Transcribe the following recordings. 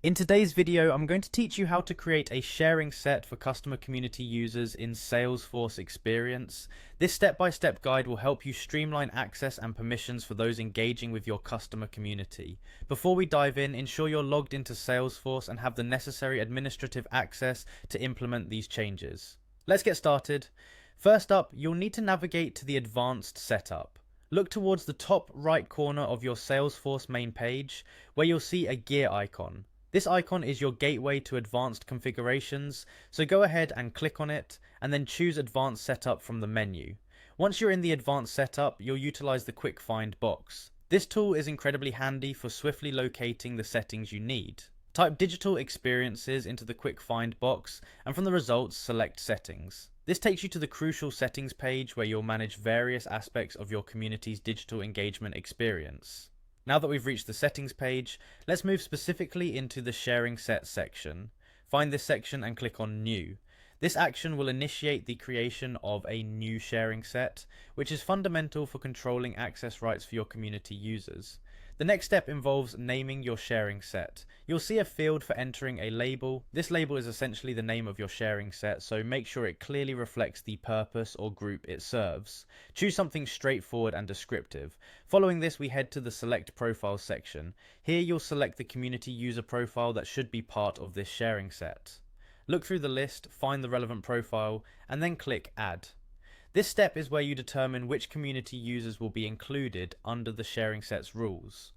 In today's video, I'm going to teach you how to create a sharing set for customer community users in Salesforce Experience. This step-by-step guide will help you streamline access and permissions for those engaging with your customer community. Before we dive in, ensure you're logged into Salesforce and have the necessary administrative access to implement these changes. Let's get started. First up, you'll need to navigate to the Advanced Setup. Look towards the top right corner of your Salesforce main page, where you'll see a gear icon. This icon is your gateway to advanced configurations, so go ahead and click on it, and then choose Advanced Setup from the menu. Once you're in the Advanced Setup, you'll utilize the Quick Find box. This tool is incredibly handy for swiftly locating the settings you need. Type Digital Experiences into the Quick Find box, and from the results, select Settings. This takes you to the crucial settings page where you'll manage various aspects of your community's digital engagement experience. Now that we've reached the settings page, let's move specifically into the sharing set section. Find this section and click on New. This action will initiate the creation of a new sharing set, which is fundamental for controlling access rights for your community users. The next step involves naming your sharing set. You'll see a field for entering a label. This label is essentially the name of your sharing set, so make sure it clearly reflects the purpose or group it serves. Choose something straightforward and descriptive. Following this, we head to the Select Profiles section. Here you'll select the community user profile that should be part of this sharing set. Look through the list, find the relevant profile, and then click Add. This step is where you determine which community users will be included under the sharing set's rules.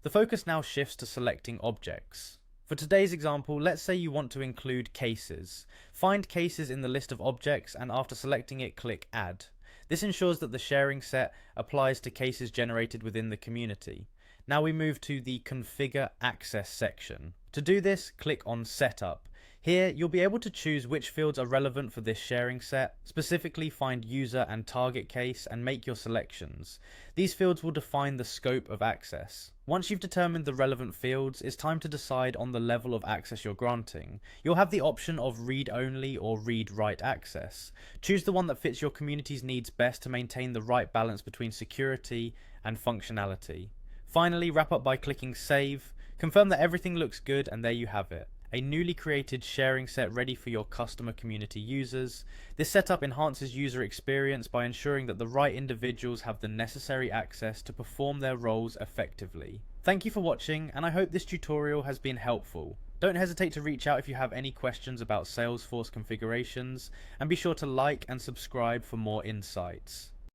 The focus now shifts to selecting objects. For today's example, let's say you want to include cases. Find cases in the list of objects, and after selecting it, click Add. This ensures that the sharing set applies to cases generated within the community. Now we move to the Configure Access section. To do this, click on Setup. Here, you'll be able to choose which fields are relevant for this sharing set, specifically find user and target case, and make your selections. These fields will define the scope of access. Once you've determined the relevant fields, it's time to decide on the level of access you're granting. You'll have the option of read-only or read-write access. Choose the one that fits your community's needs best to maintain the right balance between security and functionality. Finally, wrap up by clicking Save. Confirm that everything looks good, and there you have it. A newly created sharing set ready for your customer community users. This setup enhances user experience by ensuring that the right individuals have the necessary access to perform their roles effectively. Thank you for watching, and I hope this tutorial has been helpful. Don't hesitate to reach out if you have any questions about Salesforce configurations, and be sure to like and subscribe for more insights.